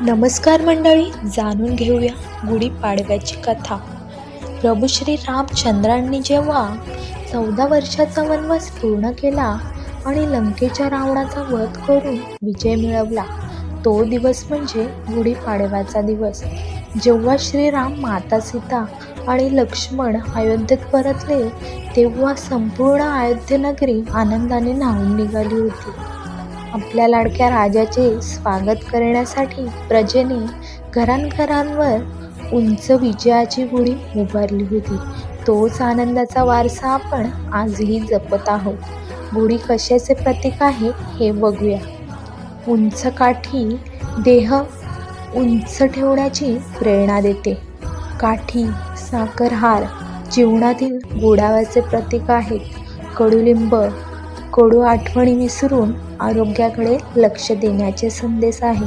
नमस्कार मंडळी, जाणून घेऊया गुढीपाडव्याची कथा. प्रभू श्री रामचंद्रांनी जेव्हा 14 वर्षाचा वनवास पूर्ण केला आणि लंकेच्या रावणाचा वध करून विजय मिळवला, तो दिवस म्हणजे गुढीपाडव्याचा दिवस. जेव्हा श्रीराम, माता सीता आणि लक्ष्मण अयोध्येत परतले, तेव्हा संपूर्ण अयोध्या नगरी आनंदाने न्हाऊन निघाली होती. आपल्या लाडक्या राजाचे स्वागत करण्यासाठी प्रजेने घरांघरांवर उंच विजयाची गुढी उभारली होती. तोच आनंदाचा वारसा आपण आजही जपत आहोत. गुढी कशाचे प्रतीक आहे हे बघूया. उंच काठी देह उंच ठेवण्याची प्रेरणा देते. काठी, साखरहार जीवनातील गोडाव्याचे प्रतीक आहेत. कडुलिंब, कडू आठवणी विसरून आरोग्याकडे लक्ष देण्याचे संदेश आहे.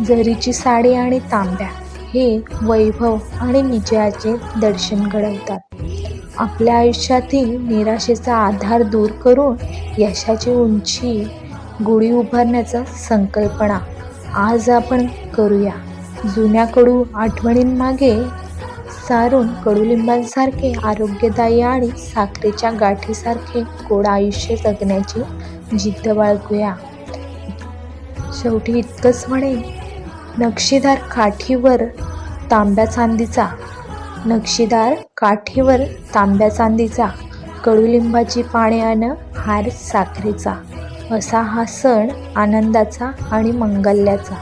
जरीची साडी आणि तांब्या हे वैभव आणि विजयाचे दर्शन घडवतात. आपल्या आयुष्यातील निराशेचा आधार दूर करून यशाची उंची गुढी उभारण्याचा संकल्पना आज आपण करूया. जुन्या कडू आठवणींमागे सारून कडुलिंबांसारखे आरोग्यदायी आणि साखरेच्या गाठीसारखे गोड आयुष्य जगण्याची जिद्द बाळगूया. शेवटी इतकंच म्हणेन, नक्षीदार काठीवर तांब्या चांदीचा, कडुलिंबाची पाने अन हार साखरेचा, असा हा सण आनंदाचा आणि मंगल्याचा.